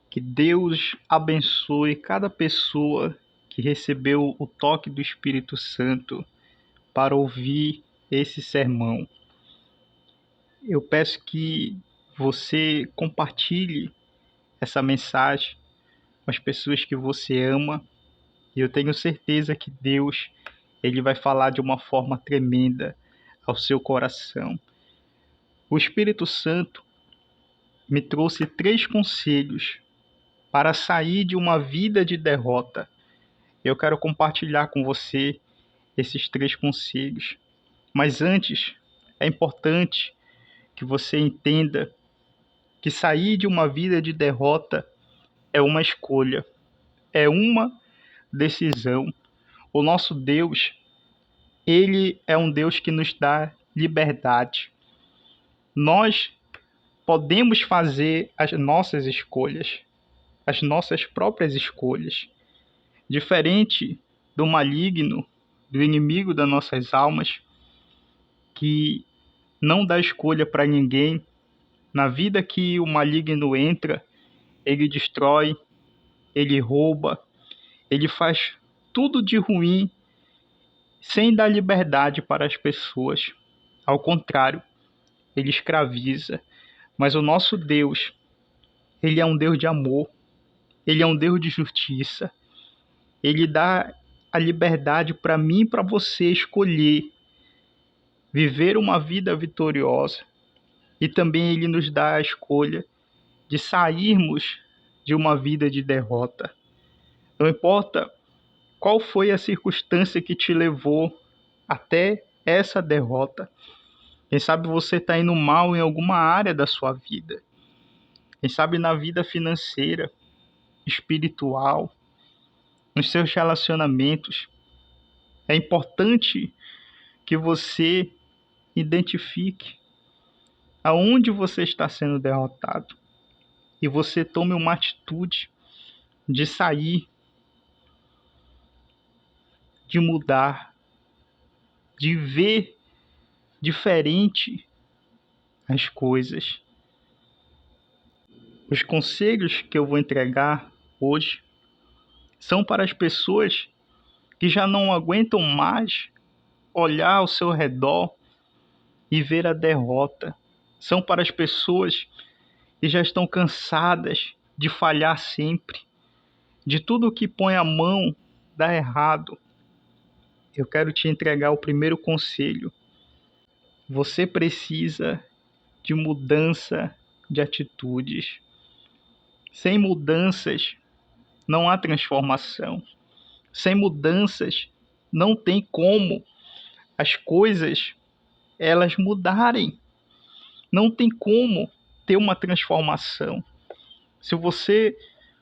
Que Deus abençoe cada pessoa que recebeu o toque do Espírito Santo para ouvir esse sermão. Eu peço que você compartilhe essa mensagem com as pessoas que você ama, e eu tenho certeza que Deus ele vai falar de uma forma tremenda ao seu coração. O Espírito Santo me trouxe 3 conselhos para sair de uma vida de derrota. Eu quero compartilhar com você esses 3 conselhos. Mas antes, é importante que você entenda que sair de uma vida de derrota é uma escolha, é uma decisão. O nosso Deus, ele é um Deus que nos dá liberdade. Nós podemos fazer as nossas escolhas, as nossas próprias escolhas. Diferente do maligno, do inimigo das nossas almas, que não dá escolha para ninguém. Na vida que o maligno entra, ele destrói, ele rouba, ele faz tudo de ruim sem dar liberdade para as pessoas. Ao contrário, ele escraviza. Mas o nosso Deus, ele é um Deus de amor, ele é um Deus de justiça. Ele dá a liberdade para mim e para você escolher viver uma vida vitoriosa. E também ele nos dá a escolha de sairmos de uma vida de derrota. Não importa qual foi a circunstância que te levou até essa derrota. Quem sabe você está indo mal em alguma área da sua vida. Quem sabe na vida financeira, espiritual, nos seus relacionamentos. É importante que você identifique aonde você está sendo derrotado e você tome uma atitude de sair, de mudar, de ver diferente as coisas. Os conselhos que eu vou entregar hoje são para as pessoas que já não aguentam mais olhar ao seu redor e ver a derrota. São para as pessoas que já estão cansadas de falhar sempre, de tudo que põe a mão dar errado. Eu quero te entregar o primeiro conselho. Você precisa de mudança de atitudes. Sem mudanças, não há transformação. Sem mudanças, não tem como as coisas elas mudarem. Não tem como ter uma transformação. Se você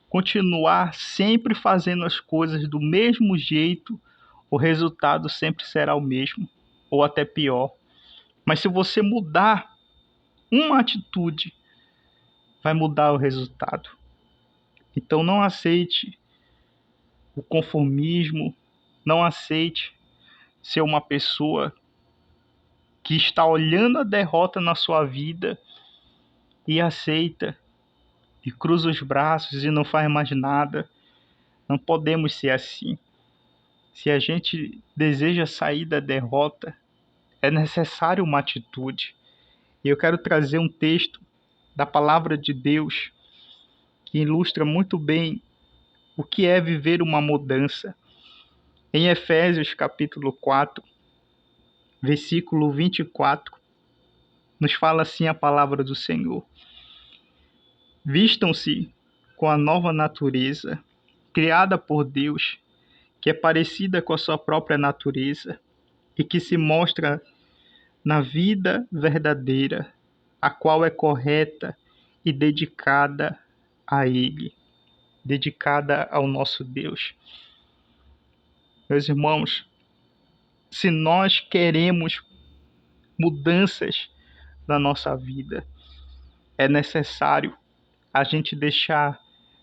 continuar sempre fazendo as coisas do mesmo jeito, o resultado sempre será o mesmo, ou até pior. Mas se você mudar uma atitude, vai mudar o resultado. Então não aceite o conformismo, não aceite ser uma pessoa que está olhando a derrota na sua vida e aceita, e cruza os braços e não faz mais nada. Não podemos ser assim. Se a gente deseja sair da derrota, é necessário uma atitude. E eu quero trazer um texto da palavra de Deus que ilustra muito bem o que é viver uma mudança. Em Efésios capítulo 4, versículo 24, nos fala assim a palavra do Senhor: vistam-se com a nova natureza, criada por Deus, que é parecida com a sua própria natureza e que se mostra na vida verdadeira, a qual é correta e dedicada a Ele, dedicada ao nosso Deus. Meus irmãos, se nós queremos mudanças na nossa vida, é necessário a gente deixar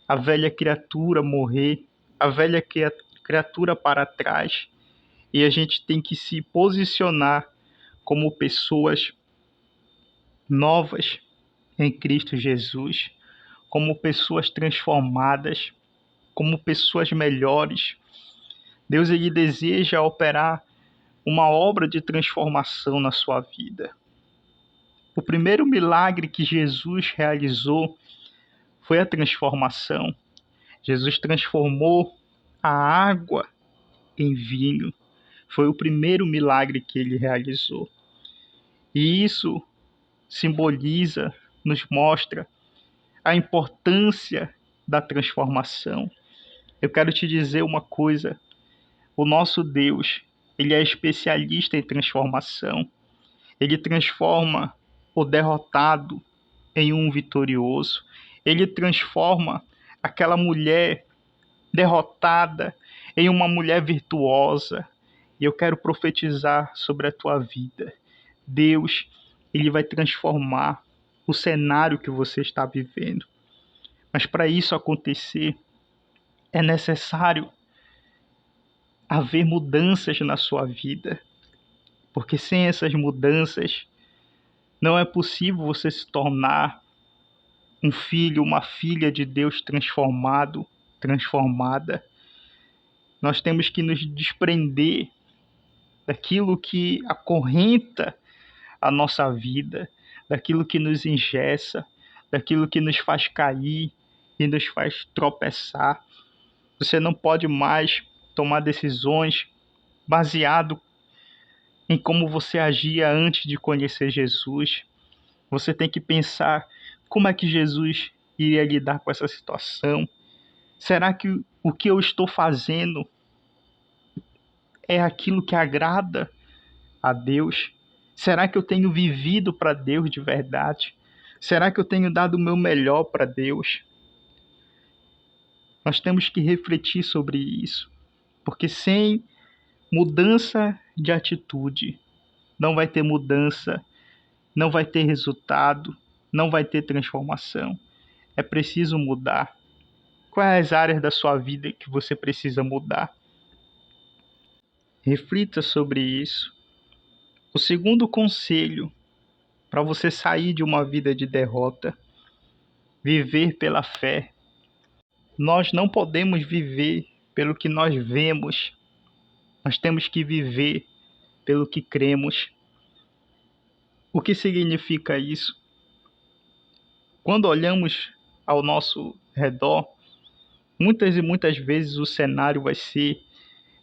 a velha criatura morrer, a velha criatura para trás, e a gente tem que se posicionar como pessoas novas em Cristo Jesus, como pessoas transformadas, como pessoas melhores. Deus ele deseja operar uma obra de transformação na sua vida. O primeiro milagre que Jesus realizou foi a transformação. Jesus transformou a água em vinho. Foi o primeiro milagre que ele realizou. E isso simboliza, nos mostra a importância da transformação. Eu quero te dizer uma coisa: o nosso Deus, ele é especialista em transformação. Ele transforma o derrotado em um vitorioso. Ele transforma aquela mulher derrotada em uma mulher virtuosa. E eu quero profetizar sobre a tua vida. Deus, ele vai transformar o cenário que você está vivendo. Mas para isso acontecer, é necessário haver mudanças na sua vida. Porque sem essas mudanças, não é possível você se tornar um filho, uma filha de Deus transformado, transformada. Nós temos que nos desprender daquilo que acorrenta a nossa vida, daquilo que nos engessa, daquilo que nos faz cair e nos faz tropeçar. Você não pode mais tomar decisões baseado em como você agia antes de conhecer Jesus. Você tem que pensar como é que Jesus iria lidar com essa situação. Será que o que eu estou fazendo é aquilo que agrada a Deus? Será que eu tenho vivido para Deus de verdade? Será que eu tenho dado o meu melhor para Deus? Nós temos que refletir sobre isso, porque sem mudança de atitude, não vai ter mudança, não vai ter resultado, não vai ter transformação. É preciso mudar. Quais as áreas da sua vida que você precisa mudar? Reflita sobre isso. O segundo conselho para você sair de uma vida de derrota: viver pela fé. Nós não podemos viver pelo que nós vemos. Nós temos que viver pelo que cremos. O que significa isso? Quando olhamos ao nosso redor, muitas e muitas vezes o cenário vai ser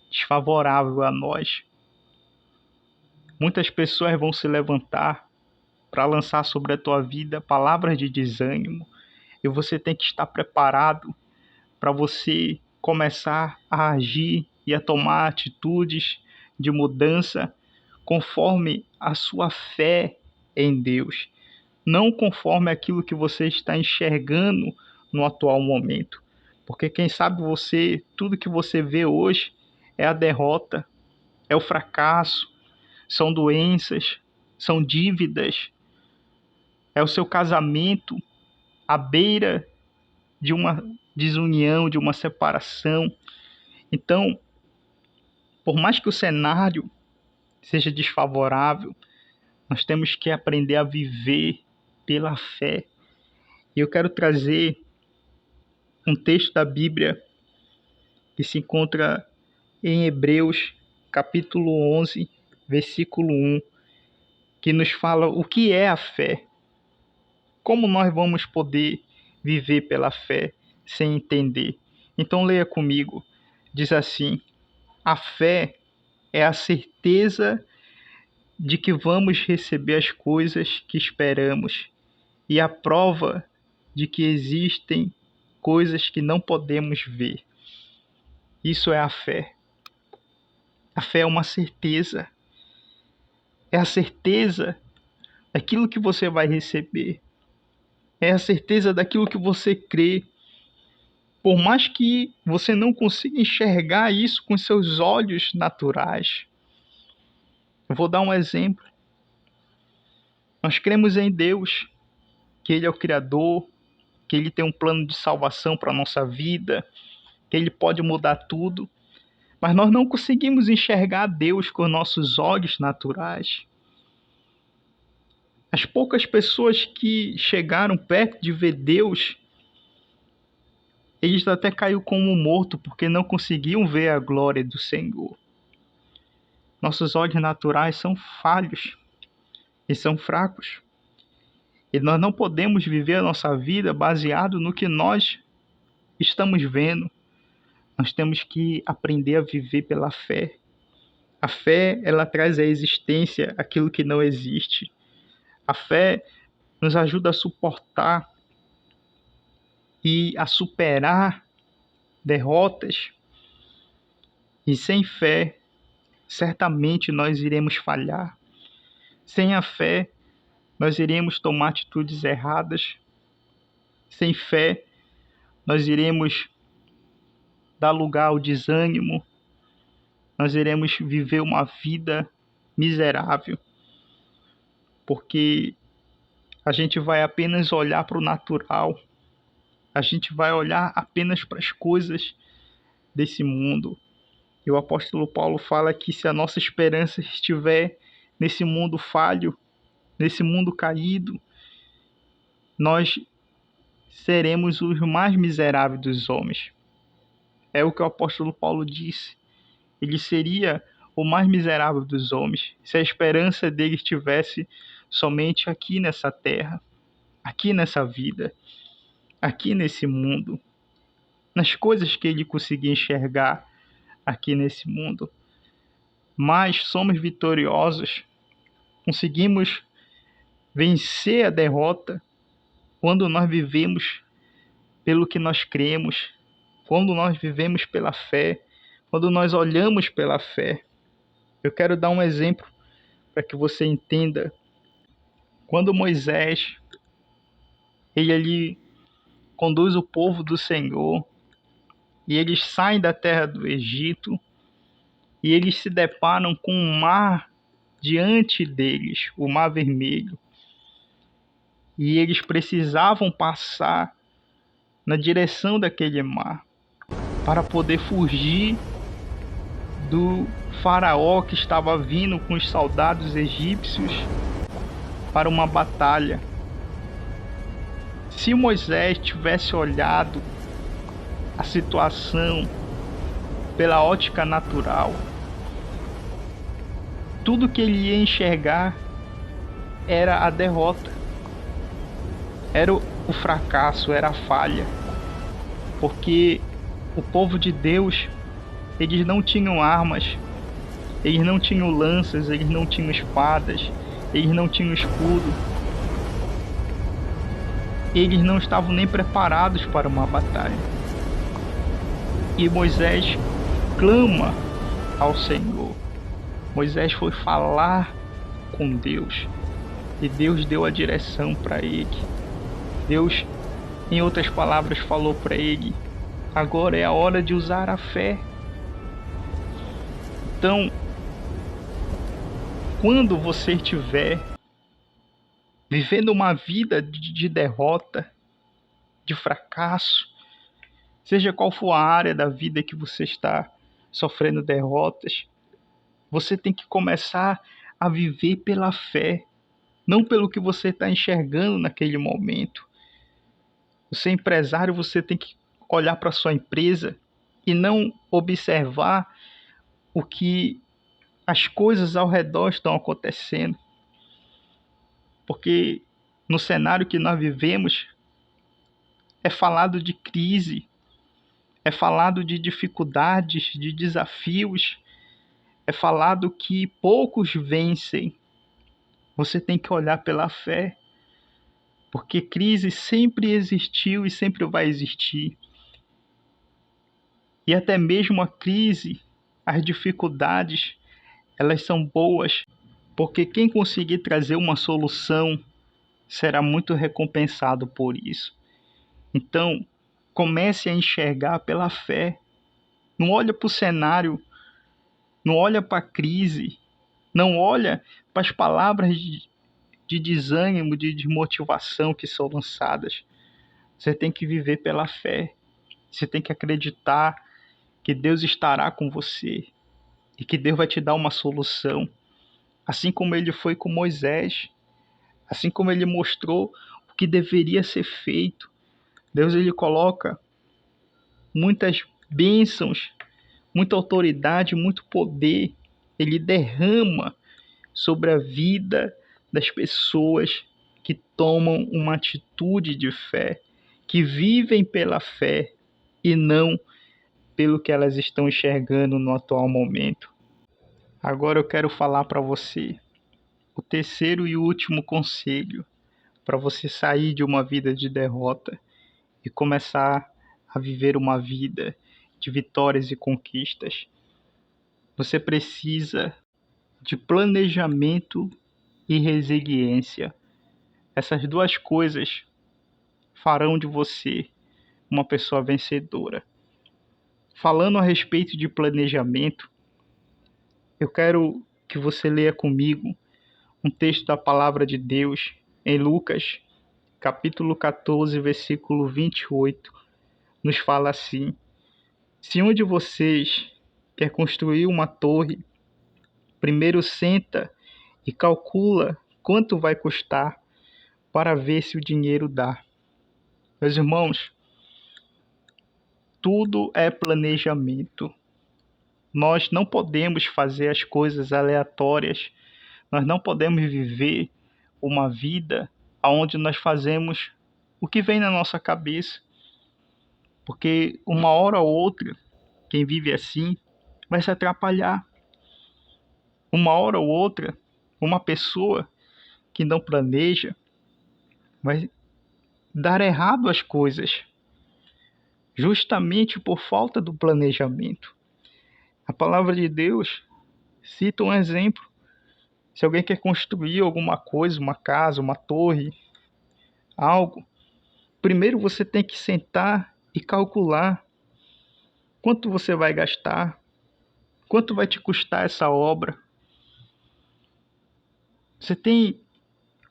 desfavorável a nós. Muitas pessoas vão se levantar para lançar sobre a tua vida palavras de desânimo, e você tem que estar preparado para você começar a agir e a tomar atitudes de mudança conforme a sua fé em Deus, não conforme aquilo que você está enxergando no atual momento. Porque quem sabe tudo que você vê hoje é a derrota, é o fracasso, são doenças, são dívidas, é o seu casamento à beira de uma desunião, de uma separação. Então, por mais que o cenário seja desfavorável, nós temos que aprender a viver pela fé. E eu quero trazer um texto da Bíblia que se encontra em Hebreus, capítulo 11, versículo 1, que nos fala o que é a fé. Como nós vamos poder viver pela fé sem entender? Então leia comigo. Diz assim: a fé é a certeza de que vamos receber as coisas que esperamos e a prova de que existem coisas que não podemos ver. Isso é a fé. A fé é uma certeza. É a certeza daquilo que você vai receber. É a certeza daquilo que você crê. Por mais que você não consiga enxergar isso com seus olhos naturais. Eu vou dar um exemplo. Nós cremos em Deus, que Ele é o Criador, que Ele tem um plano de salvação para a nossa vida, que Ele pode mudar tudo, mas nós não conseguimos enxergar Deus com nossos olhos naturais. As poucas pessoas que chegaram perto de ver Deus Eles até caiu como morto porque não conseguiam ver a glória do Senhor. Nossos olhos naturais são falhos e são fracos. E nós não podemos viver a nossa vida baseado no que nós estamos vendo. Nós temos que aprender a viver pela fé. A fé, ela traz à existência aquilo que não existe. A fé nos ajuda a suportar e a superar derrotas. E sem fé, certamente nós iremos falhar. Sem a fé, nós iremos tomar atitudes erradas. Sem fé, nós iremos dar lugar ao desânimo. Nós iremos viver uma vida miserável, porque a gente vai apenas olhar para o natural, a gente vai olhar apenas para as coisas desse mundo. E o apóstolo Paulo fala que se a nossa esperança estiver nesse mundo falho, nesse mundo caído, nós seremos os mais miseráveis dos homens. É o que o apóstolo Paulo disse. Ele seria o mais miserável dos homens se a esperança dele estivesse somente aqui nessa terra, aqui nessa vida, aqui nesse mundo, nas coisas que ele conseguia enxergar aqui nesse mundo. Mas somos vitoriosos, conseguimos vencer a derrota quando nós vivemos pelo que nós cremos, quando nós vivemos pela fé, quando nós olhamos pela fé. Eu quero dar um exemplo para que você entenda. Quando Moisés, ele ali conduz o povo do Senhor e eles saem da terra do Egito e eles se deparam com um mar diante deles, o Mar Vermelho. E eles precisavam passar na direção daquele mar para poder fugir do faraó que estava vindo com os soldados egípcios para uma batalha. Se Moisés tivesse olhado a situação pela ótica natural, tudo que ele ia enxergar era a derrota, era o fracasso, era a falha, porque o povo de Deus, eles não tinham armas, eles não tinham lanças, eles não tinham espadas, eles não tinham escudo. Eles não estavam nem preparados para uma batalha. E Moisés clama ao Senhor. Moisés foi falar com Deus. E Deus deu a direção para ele. Deus, em outras palavras, falou para ele: agora é a hora de usar a fé. Então, quando você estiver vivendo uma vida de derrota, de fracasso, seja qual for a área da vida que você está sofrendo derrotas, você tem que começar a viver pela fé, não pelo que você está enxergando naquele momento. Você é empresário, você tem que olhar para a sua empresa e não observar o que as coisas ao redor estão acontecendo. Porque no cenário que nós vivemos, é falado de crise, é falado de dificuldades, de desafios, é falado que poucos vencem. Você tem que olhar pela fé, porque crise sempre existiu e sempre vai existir. E até mesmo a crise, as dificuldades, elas são boas, porque quem conseguir trazer uma solução será muito recompensado por isso. Então, comece a enxergar pela fé. Não olha para o cenário, não olha para a crise, não olha para as palavras de desânimo, de desmotivação que são lançadas. Você tem que viver pela fé. Você tem que acreditar que Deus estará com você e que Deus vai te dar uma solução. Assim como ele foi com Moisés, assim como ele mostrou o que deveria ser feito. Deus, ele coloca muitas bênçãos, muita autoridade, muito poder. Ele derrama sobre a vida das pessoas que tomam uma atitude de fé, que vivem pela fé e não pelo que elas estão enxergando no atual momento. Agora eu quero falar para você o terceiro e último conselho para você sair de uma vida de derrota e começar a viver uma vida de vitórias e conquistas. Você precisa de planejamento e resiliência. Essas duas coisas farão de você uma pessoa vencedora. Falando a respeito de planejamento, eu quero que você leia comigo um texto da palavra de Deus em Lucas, capítulo 14, versículo 28. Nos fala assim: se um de vocês quer construir uma torre, primeiro senta e calcula quanto vai custar para ver se o dinheiro dá. Meus irmãos, tudo é planejamento. Nós não podemos fazer as coisas aleatórias. Nós não podemos viver uma vida onde nós fazemos o que vem na nossa cabeça. Porque uma hora ou outra, quem vive assim vai se atrapalhar. Uma hora ou outra, uma pessoa que não planeja vai dar errado as coisas, justamente por falta do planejamento. A palavra de Deus cita um exemplo. Se alguém quer construir alguma coisa, uma casa, uma torre, algo, primeiro você tem que sentar e calcular quanto você vai gastar, quanto vai te custar essa obra. Você tem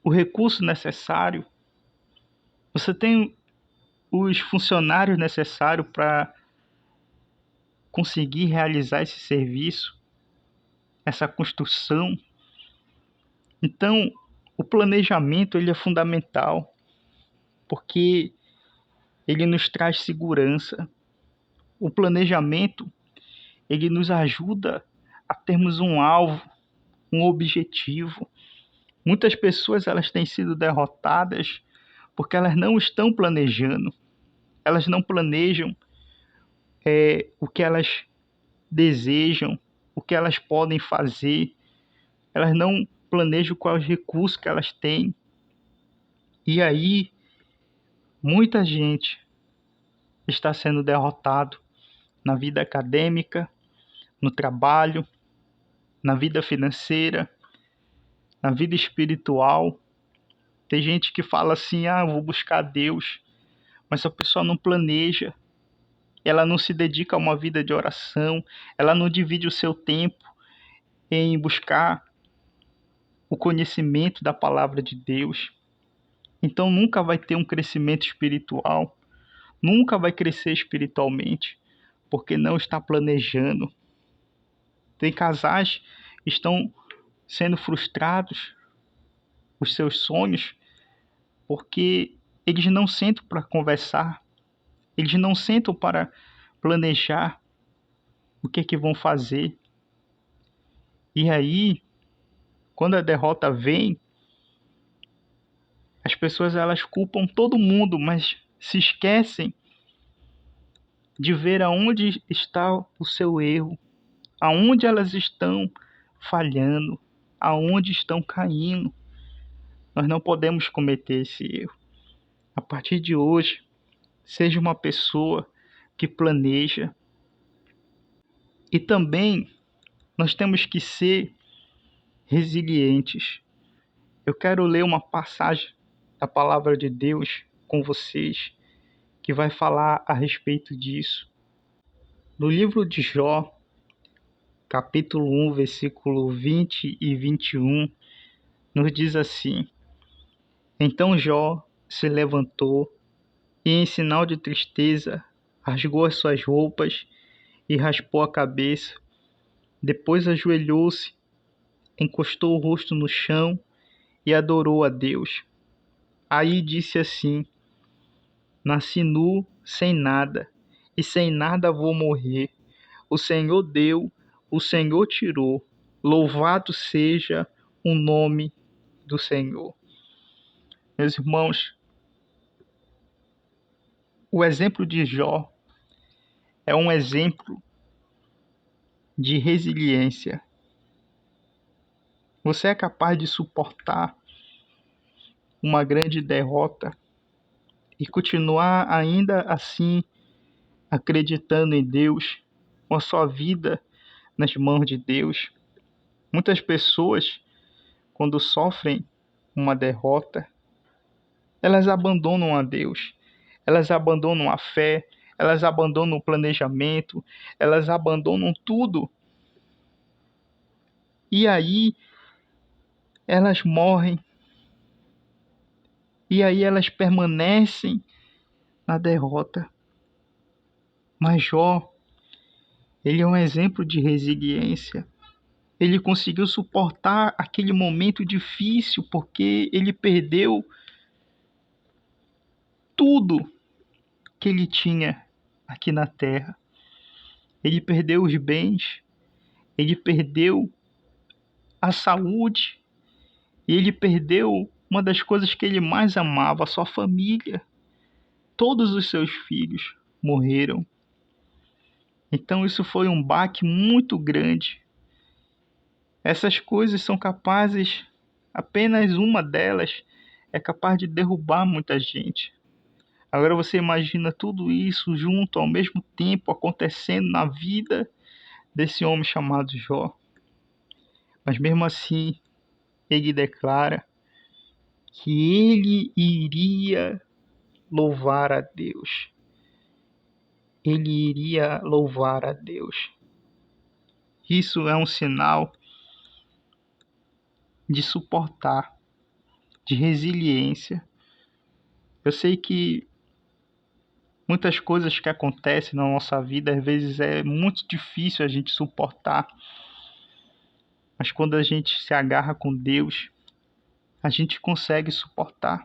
o recurso necessário, você tem os funcionários necessários para conseguir realizar esse serviço, essa construção. Então, o planejamento ele é fundamental, porque ele nos traz segurança. O planejamento ele nos ajuda a termos um alvo, um objetivo. Muitas pessoas elas têm sido derrotadas porque elas não estão planejando. Elas não planejam o que elas desejam, o que elas podem fazer. Elas não planejam quais recursos que elas têm. E aí, muita gente está sendo derrotado na vida acadêmica, no trabalho, na vida financeira, na vida espiritual. Tem gente que fala assim, eu vou buscar Deus, mas a pessoa não planeja, ela não se dedica a uma vida de oração, ela não divide o seu tempo em buscar o conhecimento da palavra de Deus. Então nunca vai ter um crescimento espiritual, nunca vai crescer espiritualmente, porque não está planejando. Tem casais que estão sendo frustrados, os seus sonhos, porque eles não sentam para conversar, eles não sentam para planejar o que é que vão fazer. E aí, quando a derrota vem, as pessoas elas culpam todo mundo, mas se esquecem de ver aonde está o seu erro, aonde elas estão falhando, aonde estão caindo. Nós não podemos cometer esse erro. A partir de hoje, seja uma pessoa que planeja. E também nós temos que ser resilientes. Eu quero ler uma passagem da palavra de Deus com vocês que vai falar a respeito disso. No livro de Jó, capítulo 1, versículo 20 e 21, nos diz assim: então Jó se levantou e, em sinal de tristeza, rasgou as suas roupas e raspou a cabeça. Depois ajoelhou-se, encostou o rosto no chão e adorou a Deus. Aí disse assim: nasci nu, sem nada, e sem nada vou morrer. O Senhor deu, o Senhor tirou. Louvado seja o nome do Senhor. Meus irmãos, o exemplo de Jó é um exemplo de resiliência. Você é capaz de suportar uma grande derrota e continuar ainda assim acreditando em Deus, com a sua vida nas mãos de Deus? Muitas pessoas, quando sofrem uma derrota, elas abandonam a Deus, elas abandonam a fé, elas abandonam o planejamento, elas abandonam tudo. E aí elas morrem, e aí elas permanecem na derrota. Mas Jó, ele é um exemplo de resiliência. Ele conseguiu suportar aquele momento difícil porque ele perdeu tudo que ele tinha aqui na terra. Ele perdeu os bens, ele perdeu a saúde, e ele perdeu uma das coisas que ele mais amava, a sua família. Todos os seus filhos morreram. Então isso foi um baque muito grande. Essas coisas são capazes, apenas uma delas é capaz de derrubar muita gente. Agora você imagina tudo isso junto ao mesmo tempo acontecendo na vida desse homem chamado Jó. Mas mesmo assim, ele declara que ele iria louvar a Deus. Ele iria louvar a Deus. Isso é um sinal de suportar, de resiliência. Eu sei que muitas coisas que acontecem na nossa vida, às vezes é muito difícil a gente suportar. Mas quando a gente se agarra com Deus, a gente consegue suportar.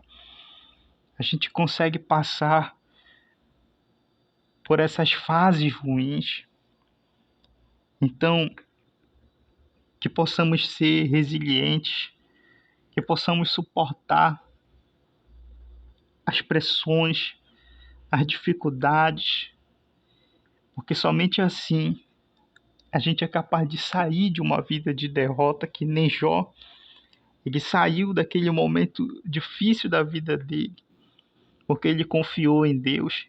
A gente consegue passar por essas fases ruins. Então, que possamos ser resilientes, que possamos suportar as pressões, as dificuldades, porque somente assim a gente é capaz de sair de uma vida de derrota que nem Jó. Ele saiu daquele momento difícil da vida dele, porque ele confiou em Deus.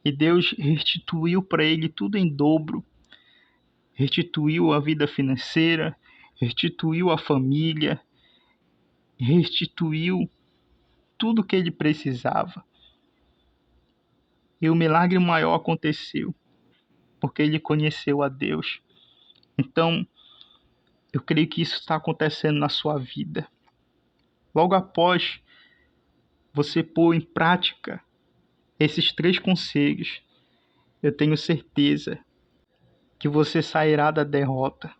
E Deus restituiu para ele tudo em dobro. Restituiu a vida financeira, restituiu a família, restituiu tudo que ele precisava. E o milagre maior aconteceu, porque ele conheceu a Deus. Então, eu creio que isso está acontecendo na sua vida. Logo após você pôr em prática esses 3 conselhos, eu tenho certeza que você sairá da derrota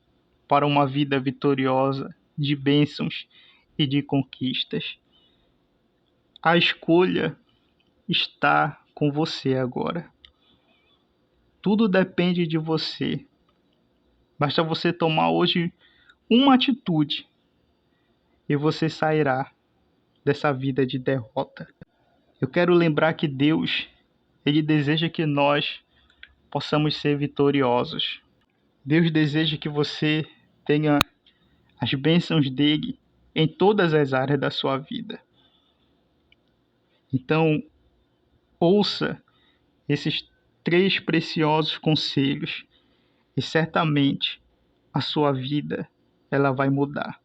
para uma vida vitoriosa, de bênçãos e de conquistas. A escolha está com você agora. Tudo depende de você. Basta você tomar hoje uma atitude e você sairá dessa vida de derrota. Eu quero lembrar que Deus, Ele deseja que nós possamos ser vitoriosos. Deus deseja que você tenha as bênçãos dele em todas as áreas da sua vida. Então, ouça esses 3 preciosos conselhos e certamente a sua vida ela vai mudar.